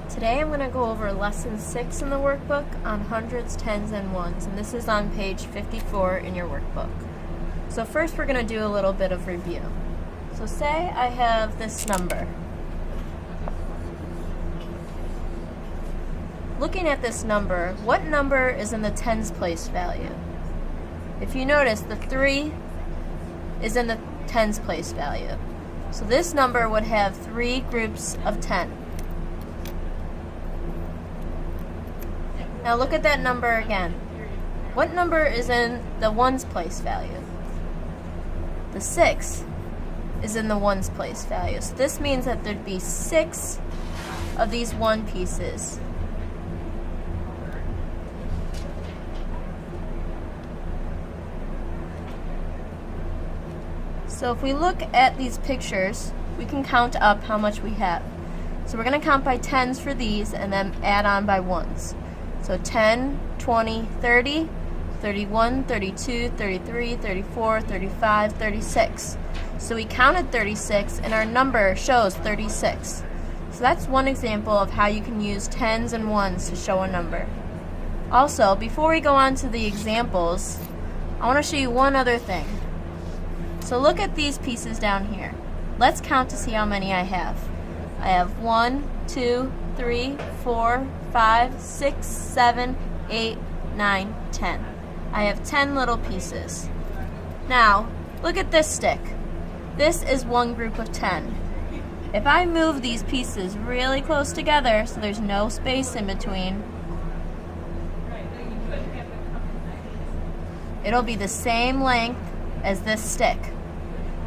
Today I'm going to go over lesson 6 in the workbook on hundreds, tens, and ones, and this is on page 54 in your workbook. So first we're going to do a little bit of review. So say I have this number. Looking at this number, what number is in the tens place value? If you notice, the 3 is in the tens place value. So this number would have 3 groups of 10. Now look at that number again. What number is in the ones place value? The 6 is in the ones place value. So this means that there'd be 6 of these 1 pieces. So if we look at these pictures, we can count up how much we have. So we're going to count by tens for these and then add on by ones. So 10, 20, 30, 31, 32, 33, 34, 35, 36. So we counted 36 and our number shows 36. So that's one example of how you can use tens and ones to show a number. Also, before we go on to the examples, I want to show you one other thing. So look at these pieces down here. Let's count to see how many I have. I have 1, 2, 3, 4, 5, 6, 7, 8, 9, 10. I have 10 little pieces. Now, look at this stick. This is one group of 10. If I move these pieces really close together so there's no space in between, it'll be the same length as this stick.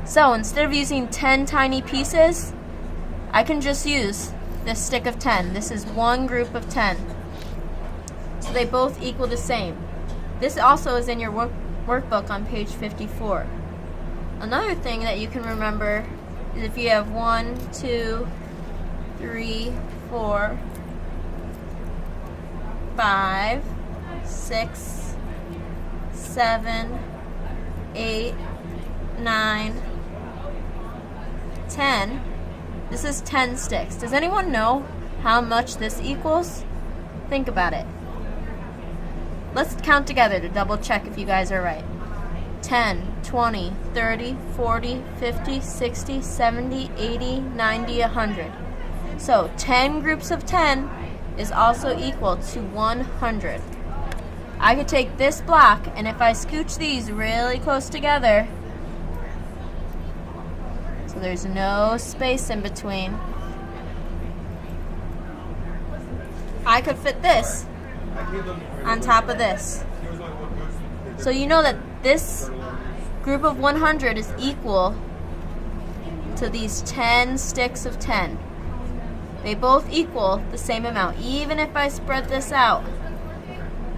So instead of using 10 tiny pieces, I can just use this stick of 10. This is one group of 10. So they both equal the same. This also is in your workbook on page 54. Another thing that you can remember is if you have 1, 2, 3, 4, 5, 6, 7, 8, 9, 10. This is 10 sticks. Does anyone know how much this equals? Think about it. Let's count together to double check if you guys are right. 10, 20, 30, 40, 50, 60, 70, 80, 90, 100. So 10 groups of 10 is also equal to 100. I could take this block, and if I scooch these really close together, so there's no space in between, I could fit this on top of this. So you know that this group of 100 is equal to these 10 sticks of 10. They both equal the same amount. Even if I spread this out,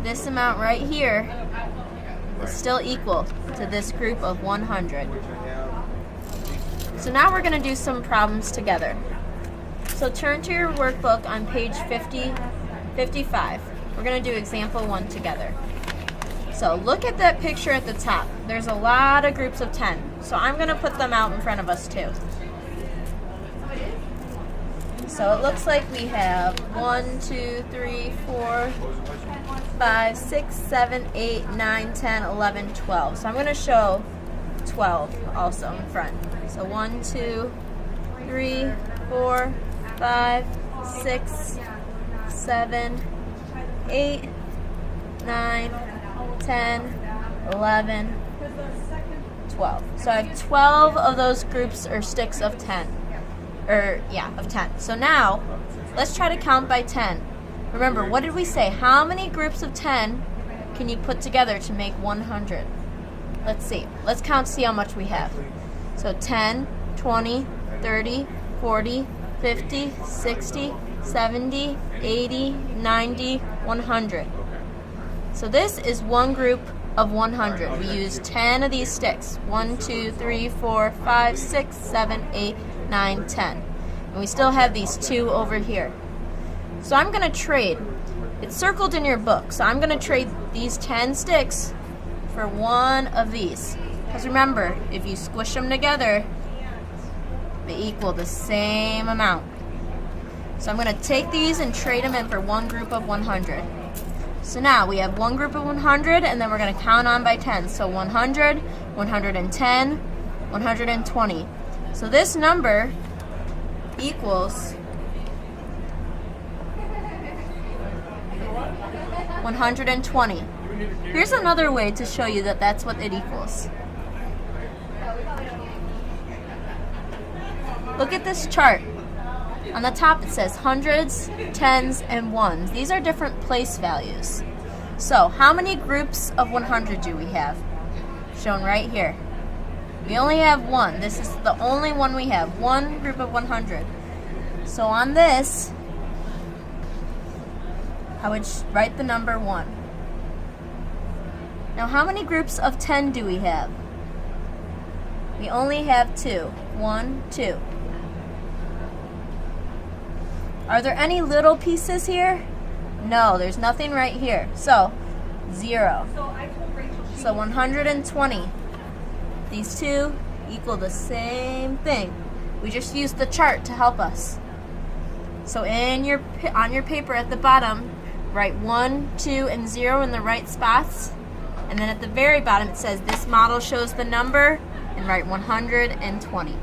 this amount right here is still equal to this group of 100. So now we're going to do some problems together. So turn to your workbook on page 55. We're going to do example 1 together. So look at that picture at the top. There's a lot of groups of 10. So I'm going to put them out in front of us too. So it looks like we have 1, 2, 3, 4, 5, 6, 7, 8, 9, 10, 11, 12. So I'm going to show 12 also in front. So 1, 2, 3, 4, 5, 6, 7, 8, 9, 10, 11, 12. So I have 12 of those groups or sticks of 10. Of 10. So now, let's try to count by 10. Remember, what did we say? How many groups of 10 can you put together to make 100? Let's see. Let's count to see how much we have. So 10, 20, 30, 40, 50, 60, 70, 80, 90, 100. So this is one group of 100. We use 10 of these sticks. 1, 2, 3, 4, 5, 6, 7, 8, 9, 10. And we still have these 2 over here. So I'm going to trade. It's circled in your book. So I'm going to trade these 10 sticks for one of these. Because remember, if you squish them together, they equal the same amount. So I'm going to take these and trade them in for one group of 100. So now we have one group of 100, and then we're going to count on by 10. So 100, 110, 120. So this number equals 120. Here's another way to show you that that's what it equals. Look at this chart. On the top it says hundreds, tens, and ones. These are different place values. So how many groups of 100 do we have? Shown right here. We only have one. This is the only one we have. One group of 100. So on this, I would write the number 1. Now how many groups of 10 do we have? We only have 2. 1, 2. Are there any little pieces here? No, there's nothing right here. So, 0. So 120. These two equal the same thing. We just used the chart to help us. So on your paper at the bottom, write 1, 2, and 0 in the right spots. And then at the very bottom it says this model shows the number, and write 120.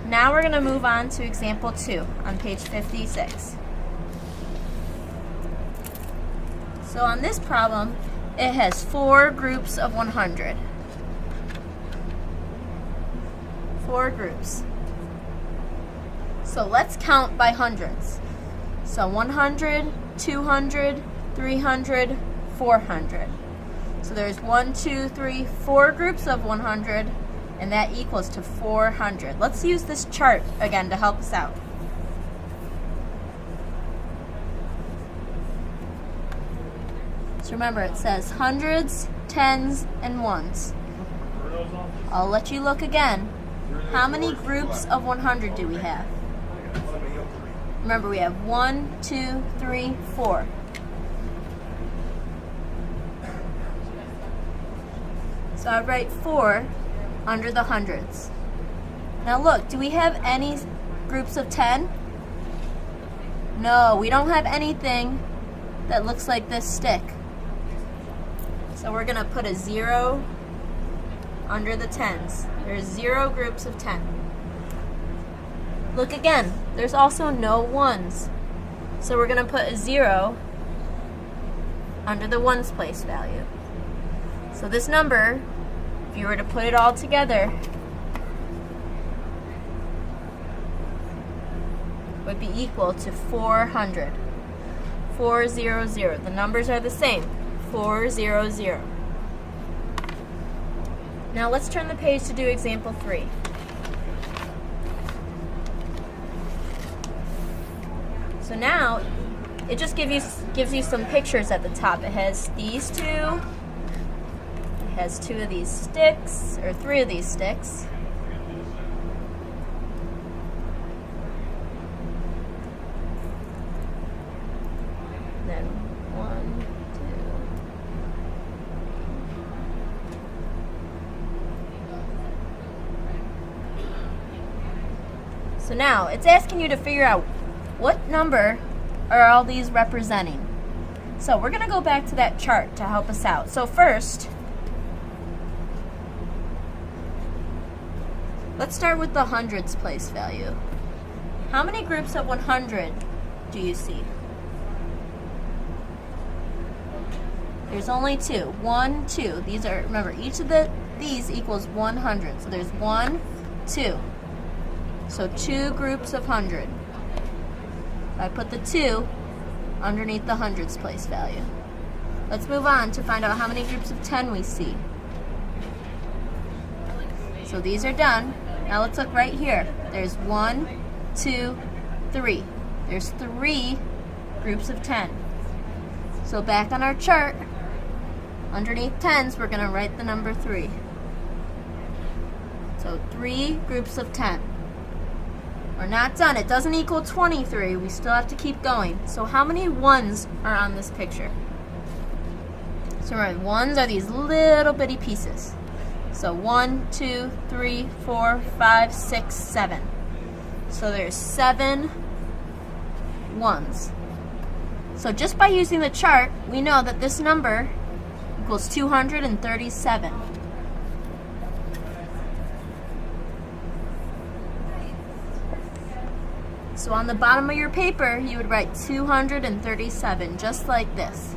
Now we're going to move on to example 2 on page 56. So on this problem, it has 4 groups of 100. 4 groups. So let's count by hundreds. So 100, 200, 300, 400. So there's 1, 2, 3, 4 groups of 100, and that equals to 400. Let's use this chart again to help us out. So remember, it says hundreds, tens, and ones. I'll let you look again. How many groups of 100 do we have? Remember, we have 1, 2, 3, 4. So I write 4 under the hundreds. Now look, do we have any groups of 10? No, we don't have anything that looks like this stick. So we're going to put a 0 under the tens. There's 0 groups of 10. Look again, there's also no ones. So we're going to put a 0 under the ones place value. So this number, if you were to put it all together, would be equal to 400. 400. The numbers are the same. 400. Now let's turn the page to do example 3. So now it just gives you some pictures at the top. It has these two. It has 2 of these sticks, or 3 of these sticks. Then 1, 2. So now it's asking you to figure out what number are all these representing. So we're going to go back to that chart to help us out. So first, let's start with the hundreds place value. How many groups of 100 do you see? There's only 2. 1, 2. These are, remember, each of these equals 100. So there's 1, 2. So 2 groups of 100. I put the 2 underneath the hundreds place value. Let's move on to find out how many groups of 10 we see. So these are done. Now let's look right here. There's 1, 2, 3. There's 3 groups of 10. So back on our chart, underneath tens, we're going to write the number 3. So 3 groups of 10. We're not done. It doesn't equal 23. We still have to keep going. So how many ones are on this picture? So remember, ones are these little bitty pieces. So 1, 2, 3, 4, 5, 6, 7. So there's 7 ones. So just by using the chart, we know that this number equals 237. So on the bottom of your paper, you would write 237, just like this.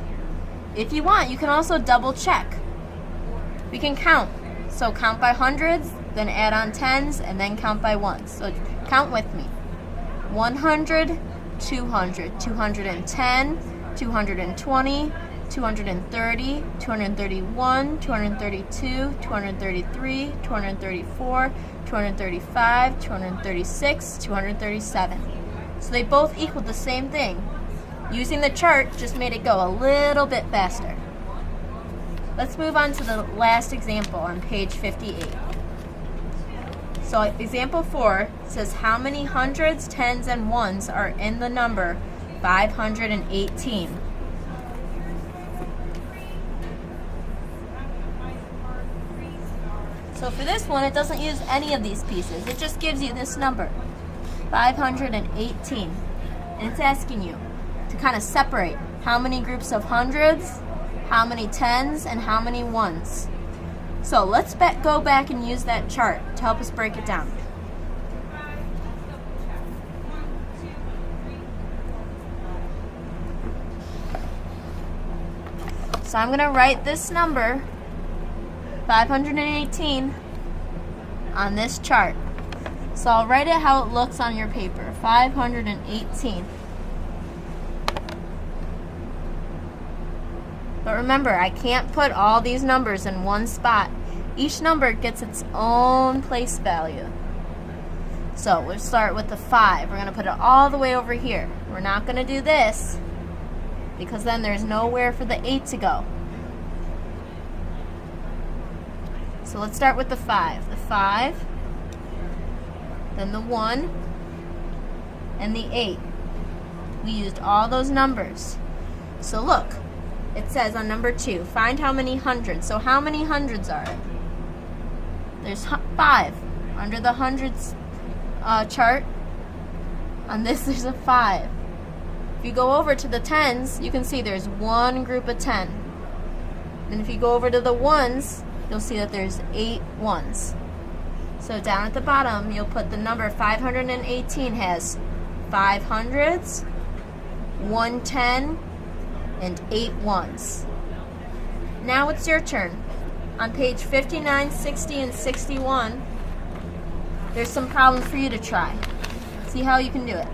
If you want, you can also double check. We can count. So count by hundreds, then add on tens, and then count by ones. So count with me. 100, 200, 210, 220, 230, 231, 232, 233, 234, 235, 236, 237. So they both equaled the same thing. Using the chart just made it go a little bit faster. Let's move on to the last example on page 58. So example 4 says how many hundreds, tens, and ones are in the number 518. So for this one, it doesn't use any of these pieces. It just gives you this number, 518. And it's asking you to kind of separate how many groups of hundreds, how many tens, and how many ones. So let's go back and use that chart to help us break it down. So I'm going to write this number, 518, on this chart. So I'll write it how it looks on your paper, 518. But remember, I can't put all these numbers in one spot. Each number gets its own place value. So we'll start with the 5. We're going to put it all the way over here. We're not going to do this because then there's nowhere for the 8 to go. So let's start with the 5. The 5, then the 1, and the 8. We used all those numbers. So look, it says on number 2, find how many hundreds. So how many hundreds are it? There's 5. Under the hundreds chart, on this there's a 5. If you go over to the tens, you can see there's one group of 10. And if you go over to the ones, you'll see that there's 8 ones. So down at the bottom, you'll put the number 518 has 5 hundreds, 1 10, and 8 ones. Now it's your turn. On page 59, 60, and 61, there's some problems for you to try. See how you can do it.